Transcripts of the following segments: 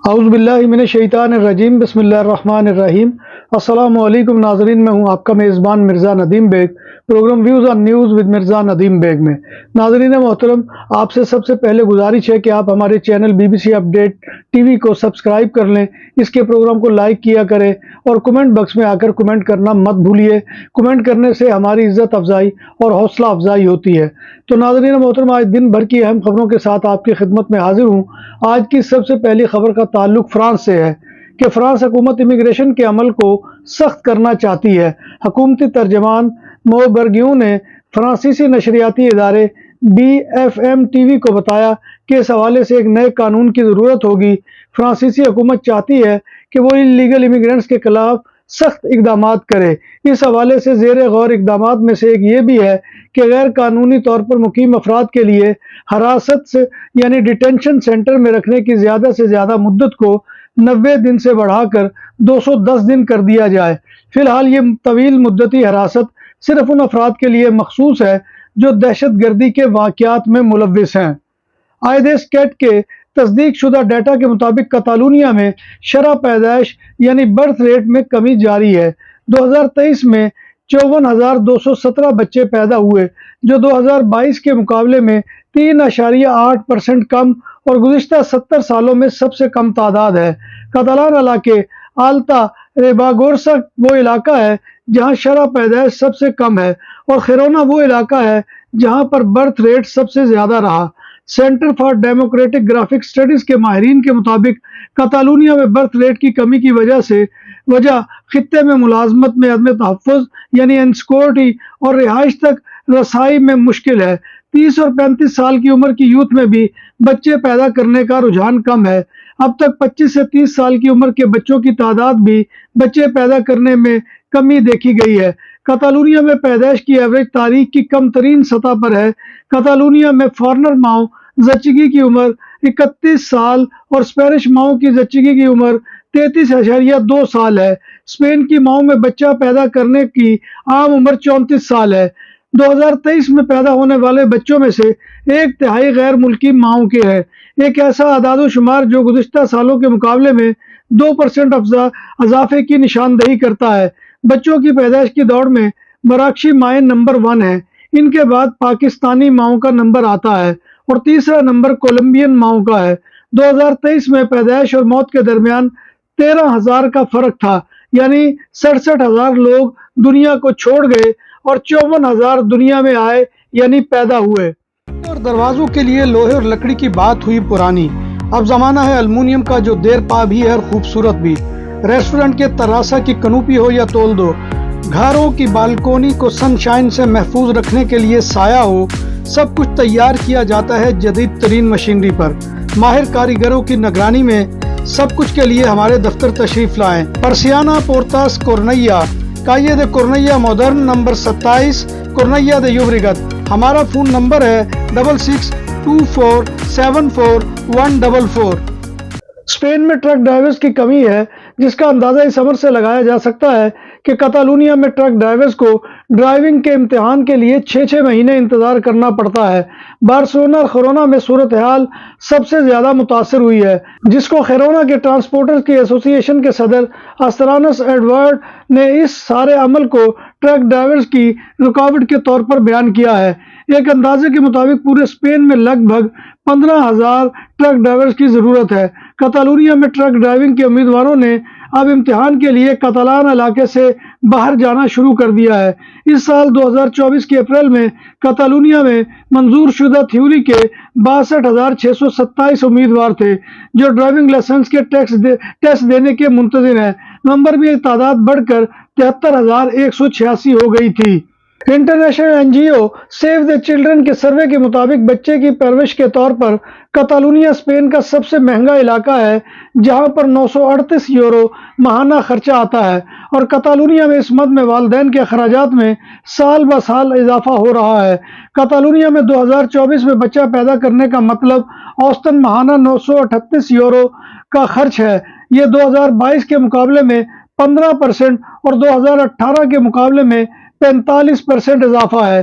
اعوذ باللہ من الشیطان الرجیم بسم اللہ الرحمن الرحیم۔ السلام علیکم ناظرین، میں ہوں آپ کا میزبان Mirza Nadeem Baig, programme views on news with Mirza Nadeem Baig میں۔ ناظرین محترم، آپ سے سب سے پہلے گزارش ہے کہ آپ ہمارے چینل بی بی سی اپڈیٹ ٹی وی کو سبسکرائب کر لیں، اس کے پروگرام کو لائک کیا کریں اور کمنٹ باکس میں آ کر کمنٹ کرنا مت بھولیے۔ کمنٹ کرنے سے ہماری عزت افزائی اور حوصلہ افزائی ہوتی ہے۔ تو ناظرین محترم، آج دن بھر کی اہم خبروں کے ساتھ آپ کی خدمت میں حاضر ہوں۔ آج کی سب سے پہلی خبر کا تعلق فرانس سے ہے کہ فرانس حکومت امیگریشن کے عمل کو سخت کرنا چاہتی ہے۔ حکومتی ترجمان مو برگیوں نے فرانسیسی نشریاتی ادارے BFM-TV کو بتایا کہ اس حوالے سے ایک نئے قانون کی ضرورت ہوگی۔ فرانسیسی حکومت چاہتی ہے کہ وہ انلیگل امیگرینٹس کے خلاف سخت اقدامات کرے۔ اس حوالے سے زیر غور اقدامات میں سے ایک یہ بھی ہے کہ غیر قانونی طور پر مقیم افراد کے لیے حراست سے یعنی ڈیٹینشن سینٹر میں رکھنے کی زیادہ سے زیادہ مدت کو 90 دن سے بڑھا کر 210 دن کر دیا جائے۔ فی الحال یہ طویل مدتی حراست صرف ان افراد کے لیے مخصوص ہے جو دہشت گردی کے واقعات میں ملوث ہیں۔ آئیدیس کیٹ کے تصدیق شدہ ڈیٹا کے مطابق کتالونیا میں شرح پیدائش یعنی برتھ ریٹ میں کمی جاری ہے۔ 2023 میں 54,217 بچے پیدا ہوئے، جو 2022 کے مقابلے میں 3.8% کم اور گزشتہ 70 سالوں میں سب سے کم تعداد ہے۔ کاتالان علاقے آلتا ریباگورسا وہ علاقہ ہے جہاں شرح پیدائش سب سے کم ہے اور خیرونا وہ علاقہ ہے جہاں پر برتھ ریٹ سب سے زیادہ رہا۔ Centre for democratic graphic studies کے ماہرین کے مطابق کاتالونیا میں برتھ ریٹ کی کمی کی وجہ خطے میں ملازمت میں عدم تحفظ یعنی انسیکیورٹی اور رہائش تک رسائی میں مشکل ہے۔ 30 اور 35 سال کی عمر کی یوتھ میں بھی بچے پیدا کرنے کا رجحان کم ہے۔ اب تک 25 سے 30 سال کی عمر کے بچوں کی تعداد بھی بچے پیدا کرنے میں کمی دیکھی گئی ہے۔ کاتالونیا میں پیدائش کی ایوریج تاریخ کی کم ترین سطح پر ہے۔ کاتالونیا میں فارنر ماؤں زچگی کی عمر 31 سال اور اسپینش ماؤں کی زچگی کی عمر 33.2 سال ہے۔ اسپین کی ماؤں میں بچہ پیدا کرنے کی عام عمر 34 سال ہے۔ 2023 میں پیدا ہونے والے بچوں میں سے 1/3 غیر ملکی ماؤں کے ہیں، ایک ایسا اعداد و شمار جو گزشتہ سالوں کے مقابلے میں 2% اضافے کی نشاندہی کرتا ہے۔ بچوں کی پیدائش کی دوڑ میں مراکشی مائیں نمبر 1 ہیں، ان کے بعد پاکستانی ماؤں کا نمبر آتا ہے اور تیسرا نمبر کولمبین ماؤں کا ہے۔ 2023 میں پیدائش اور موت کے درمیان 13,000 کا فرق تھا، یعنی 67,000 لوگ دنیا کو چھوڑ گئے اور 54,000 دنیا میں آئے یعنی پیدا ہوئے۔ اور دروازوں کے لیے لوہے اور لکڑی کی بات ہوئی پرانی، اب زمانہ ہے المونیم کا جو دیر پا بھی ہے اور خوبصورت بھی۔ ریسٹورنٹ کے تراسا کی کنوپی ہو یا تول دو، گھروں کی بالکونی کو سن شائن سے محفوظ رکھنے کے لیے سایہ ہو، سب کچھ تیار کیا جاتا ہے جدید ترین مشینری پر۔ ماہر کاریگروں کی نگرانی میں سب کچھ کے لیے ہمارے دفتر تشریف لائیں۔ پرسیانا پورتاس کورنیا، کائے دے کورنیا مودرن، نمبر 27 کورنیا دے یوبریگت۔ ہمارا فون نمبر ہے 6624741144۔ اسپین میں ٹرک ڈرائیورز کی کمی ہے، جس کا اندازہ اس امر سے لگایا جا سکتا ہے کہ کاتالونیا میں ٹرک ڈرائیورز کو ڈرائیونگ کے امتحان کے لیے 6 مہینے انتظار کرنا پڑتا ہے۔ بارسلونا اور خیرونا میں صورتحال سب سے زیادہ متاثر ہوئی ہے، جس کو خیرونا کے ٹرانسپورٹرز کی ایسوسی ایشن کے صدر استرانس ایڈورڈ نے اس سارے عمل کو ٹرک ڈرائیورز کی رکاوٹ کے طور پر بیان کیا ہے۔ ایک اندازے کے مطابق پورے اسپین میں لگ بھگ 15,000 ٹرک ڈرائیورز کی ضرورت ہے۔ کاتالونیا میں ٹرک ڈرائیونگ کے امیدواروں نے اب امتحان کے لیے کاتالان علاقے سے باہر جانا شروع کر دیا ہے۔ اس سال 2024 کے اپریل میں کاتالونیا میں منظور شدہ تھیوری کے 62,627 امیدوار تھے جو ڈرائیونگ لائسنس کے ٹیسٹ دینے کے منتظر ہیں۔ نومبر میں یہ تعداد بڑھ کر 73,186 ہو گئی تھی۔ International NGO save the children کے سروے کے مطابق بچے کی پرورش کے طور پر کاتالونیا اسپین کا سب سے مہنگا علاقہ ہے، جہاں پر 938 یورو ماہانہ خرچہ آتا ہے، اور کاتالونیا میں اس مد میں والدین کے اخراجات میں سال بہ سال اضافہ ہو رہا ہے۔ کاتالونیا میں 2024 میں بچہ پیدا کرنے کا مطلب اوسطاً ماہانہ 938 یورو کا خرچ ہے۔ یہ 2022 کے مقابلے میں 15% اور 2018 کے مقابلے میں 45% اضافہ ہے۔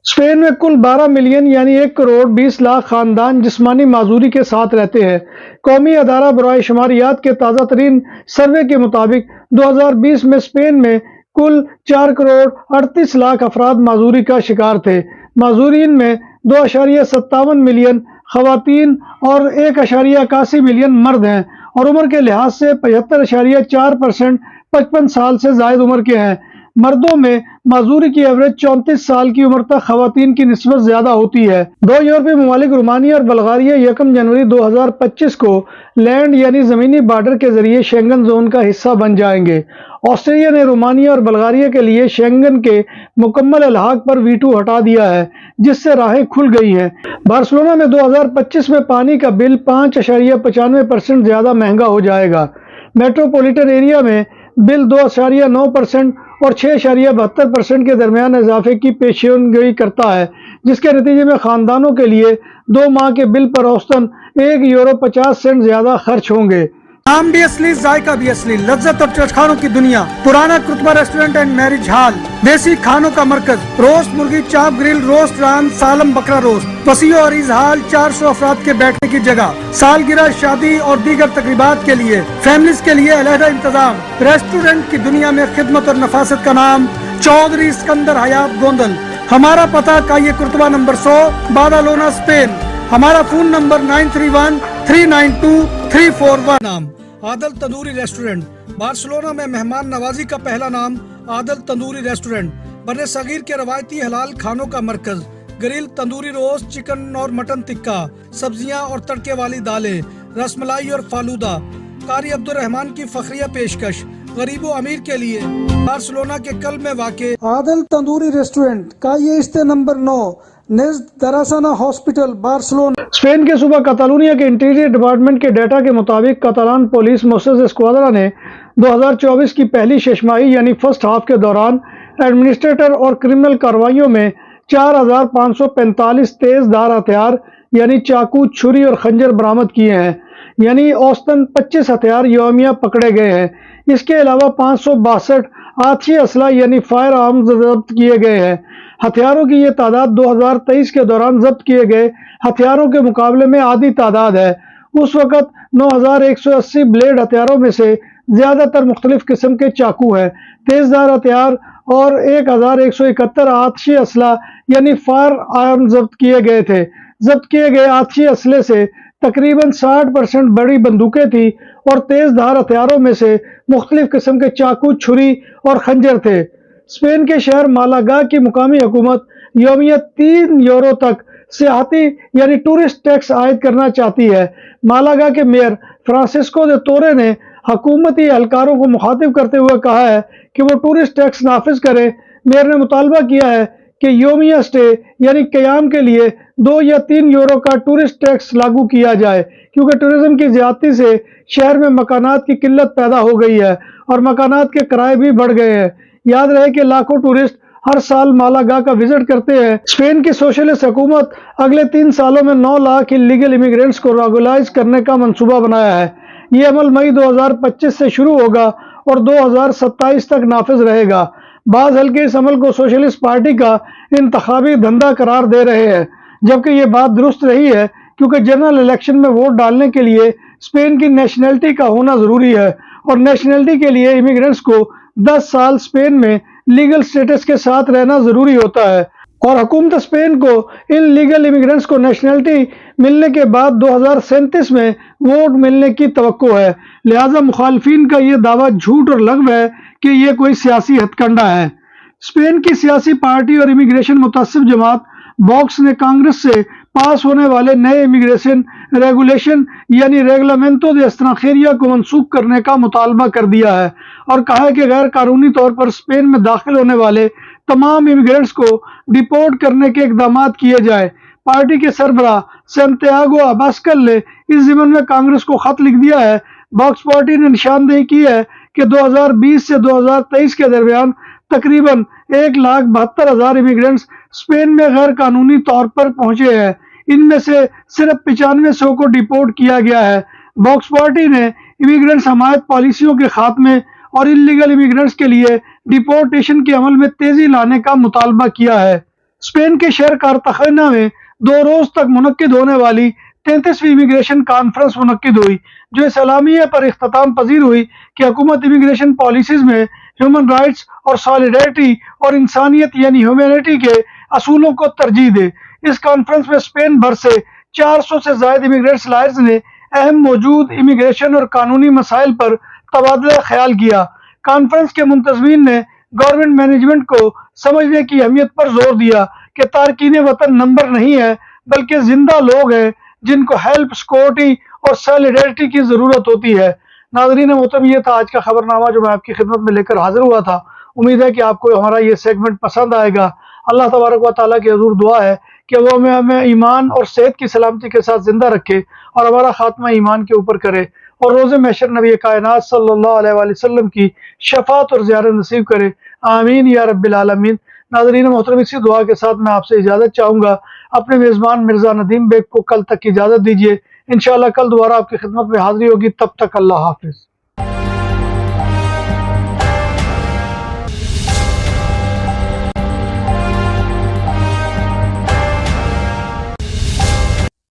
اسپین میں کل 12 ملین یعنی 1 کروڑ 20 لاکھ خاندان جسمانی معذوری کے ساتھ رہتے ہیں۔ قومی ادارہ برائے شماریات کے تازہ ترین سروے کے مطابق 2020 میں اسپین میں کل 4 کروڑ 38 لاکھ افراد معذوری کا شکار تھے۔ معذورین میں 2.57 ملین خواتین اور 1.81 ملین مرد ہیں اور عمر کے لحاظ سے 75.4% 55 سال سے زائد عمر کے ہیں۔ مردوں میں معذوری کی ایوریج 34 سال کی عمر تک خواتین کی نسبت زیادہ ہوتی ہے۔ 2 یورپی ممالک رومانیہ اور بلغاریہ 1 جنوری 2025 کو لینڈ یعنی زمینی بارڈر کے ذریعے شینگن زون کا حصہ بن جائیں گے۔ آسٹریلیا نے رومانیہ اور بلغاریہ کے لیے شینگن کے مکمل الحاق پر ویٹو ہٹا دیا ہے، جس سے راہیں کھل گئی ہیں۔ بارسلونا میں 2025 میں پانی کا بل 5.95% زیادہ مہنگا ہو جائے گا۔ میٹروپولیٹن ایریا میں بل 2.9% اور 6.72% کے درمیان اضافے کی پیشین گوئی کرتا ہے، جس کے نتیجے میں خاندانوں کے لیے 2 ماہ کے بل پر اوسطاً €1.50 زیادہ خرچ ہوں گے۔ نام بھی اصلی، ذائقہ بھی اصلی، لذت اور چٹخانوں کی دنیا، پرانا کرتبہ ریسٹورنٹ اینڈ میرج ہال، دیسی کھانوں کا مرکز، روسٹ مرغی، چاپ گرل، روسٹ ران، سالم بکرا روسٹ، وسیع اور عریض ہال، 400 افراد کے بیٹھنے کی جگہ، سالگرہ، شادی اور دیگر تقریبات کے لیے، فیملیز کے لیے علیحدہ انتظام۔ ریسٹورنٹ کی دنیا میں خدمت اور نفاست کا نام چودھری اسکندر حیات گوندل۔ ہمارا پتہ کائیے کرتبہ نمبر 100، بادالونا، اسپین۔ ہمارا فون نمبر 9313923341۔ نام عادل تندوری ریسٹورنٹ، بارسلونا میں مہمان نوازی کا پہلا نام عادل تندوری ریسٹورنٹ، بر صغیر کے روایتی حلال کھانوں کا مرکز، گرل، تندوری روسٹ، چکن اور مٹن ٹکا، سبزیاں اور تڑکے والی دالیں، رس ملائی اور فالودہ۔ قاری عبدالرحمان کی فخریہ پیشکش غریب و امیر کے لیے، بارسلونا کے قلب میں واقع عادل تندوری ریسٹورنٹ، کائیے استے نمبر 9، نزد دراسانہ ہاسپٹل، بارسلونا۔ اسپین کے صوبہ کاتالونیہ کے انٹیریئر ڈپارٹمنٹ کے ڈیٹا کے مطابق کاتالان پولیس موسس اسکواڈرا نے 2024 کی پہلی شش ماہی یعنی فرسٹ ہاف کے دوران ایڈمنسٹریٹر اور کرمنل کارروائیوں میں 4545 تیز دھار ہتھیار یعنی چاقو، چھری اور خنجر برآمد کیے ہیں، یعنی اوسطاً 25 ہتھیار یومیہ پکڑے گئے ہیں۔ اس کے علاوہ 562 آتشی اسلحہ یعنی فائر آرمز ضبط کیے گئے ہیں۔ ہتھیاروں کی یہ تعداد 2023 کے دوران ضبط کیے گئے ہتھیاروں کے مقابلے میں آدھی تعداد ہے۔ اس وقت 9180 بلیڈ ہتھیاروں میں سے زیادہ تر مختلف قسم کے چاقو ہیں، تیز دھار ہتھیار اور 1171 آتشی اسلحہ یعنی فائر آرمز ضبط کیے گئے تھے۔ ضبط کیے گئے آتشی اسلحے سے تقریباً 60% بڑی بندوقیں تھیں اور تیز دھار ہتھیاروں میں سے مختلف قسم کے چاقو، چھری اور خنجر تھے۔ اسپین کے شہر مالاگا کی مقامی حکومت یومیہ 3 یورو تک سیاحتی یعنی ٹورسٹ ٹیکس عائد کرنا چاہتی ہے۔ مالاگا کے میئر فرانسسکو دے تورے نے حکومتی اہلکاروں کو مخاطب کرتے ہوئے کہا ہے کہ وہ ٹورسٹ ٹیکس نافذ کریں۔ میئر نے مطالبہ کیا ہے کہ یومیہ اسٹے یعنی قیام کے لیے 2 یا 3 یورو کا ٹورسٹ ٹیکس لاگو کیا جائے، کیونکہ ٹورزم کی زیادتی سے شہر میں مکانات کی قلت پیدا ہو گئی ہے اور مکانات کے کرائے بھی بڑھ گئے ہیں۔ یاد رہے کہ لاکھوں ٹورسٹ ہر سال مالاگا کا وزٹ کرتے ہیں۔ اسپین کی سوشلسٹ حکومت اگلے 3 سالوں میں 9 لاکھ انلیگل امیگرینٹس کو ریگولائز کرنے کا منصوبہ بنایا ہے۔ یہ عمل مئی 2025 سے شروع ہوگا اور 2027 تک نافذ رہے گا۔ بعض حلقے اس عمل کو سوشلسٹ پارٹی کا انتخابی دھندا قرار دے رہے ہیں، جبکہ یہ بات درست رہی ہے کیونکہ جنرل الیکشن میں ووٹ ڈالنے کے لیے اسپین کی نیشنلٹی کا ہونا ضروری ہے اور نیشنلٹی کے لیے امیگرینٹس کو 10 سال اسپین میں لیگل سٹیٹس کے ساتھ رہنا ضروری ہوتا ہے، اور حکومت اسپین کو ان لیگل امیگرینٹس کو نیشنلٹی ملنے کے بعد 2037 میں ووٹ ملنے کی توقع ہے۔ لہذا مخالفین کا یہ دعویٰ جھوٹ اور لغو ہے کہ یہ کوئی سیاسی ہتھ کنڈہ ہے۔ اسپین کی سیاسی پارٹی اور امیگریشن متعصب جماعت باکس نے کانگریس سے پاس ہونے والے نئے امیگریشن ریگولیشن یعنی ریگلامنٹو دے ایکسترانجیریا کو منسوخ کرنے کا مطالبہ کر دیا ہے اور کہا ہے کہ غیر قانونی طور پر اسپین میں داخل ہونے والے تمام امیگرینٹس کو ڈیپورٹ کرنے کے اقدامات کیے جائیں۔ پارٹی کے سربراہ سانتیاگو اباسکل نے اس ضمن میں کانگریس کو خط لکھ دیا ہے۔ باکس پارٹی نے نشاندہی کی ہے کہ 2020 سے 2023 کے درمیان تقریباً 1,72,000 امیگرینٹس اسپین میں غیر قانونی طور پر پہنچے ہیں۔ ان میں سے صرف 9500 کو ڈیپورٹ کیا گیا ہے۔ باکس پارٹی نے امیگرینٹس حمایت پالیسیوں کے خاتمے اور انلیگل امیگرینٹس کے لیے ڈیپورٹیشن کے عمل میں تیزی لانے کا مطالبہ کیا ہے۔ اسپین کے شہر کارتاخینا میں 2 روز تک منعقد ہونے والی 33ویں امیگریشن کانفرنس منعقد ہوئی، جو اس اعلامیے پر اختتام پذیر ہوئی کہ حکومت امیگریشن پالیسیز میں ہیومن رائٹس اور سالیڈیرٹی اور انسانیت یعنی ہیومینٹی کے اصولوں کو ترجیح دے۔ اس کانفرنس میں اسپین بھر سے 400 سے زائد امیگریٹس لائرز نے اہم موجود امیگریشن اور قانونی مسائل پر تبادلہ خیال کیا۔ کانفرنس کے منتظمین نے گورنمنٹ مینجمنٹ کو سمجھنے کی اہمیت پر زور دیا کہ تارکین وطن نمبر نہیں ہے بلکہ زندہ لوگ ہیں جن کو ہیلپ، سیکورٹی اور سالیڈیرٹی کی ضرورت ہوتی ہے۔ ناظرین محترم، یہ تھا آج کا خبر نامہ جو میں آپ کی خدمت میں لے کر حاضر ہوا تھا۔ امید ہے کہ آپ کو ہمارا یہ سیگمنٹ پسند آئے گا۔ اللہ تبارک و تعالیٰ کی حضور دعا ہے کہ وہ ہمیں ایمان اور صحت کی سلامتی کے ساتھ زندہ رکھے اور ہمارا خاتمہ ایمان کے اوپر کرے، اور روز محشر نبی کائنات صلی اللہ علیہ وآلہ وسلم کی شفاعت اور زیارت نصیب کرے، آمین یا رب العالمین۔ ناظرین محترم، اسی دعا کے ساتھ میں آپ سے اجازت چاہوں گا۔ اپنے میزبان مرزا ندیم بیگ کو کل تک کی اجازت دیجیے۔ انشاءاللہ کل دوبارہ آپ کی خدمت میں حاضری ہوگی، تب تک اللہ حافظ۔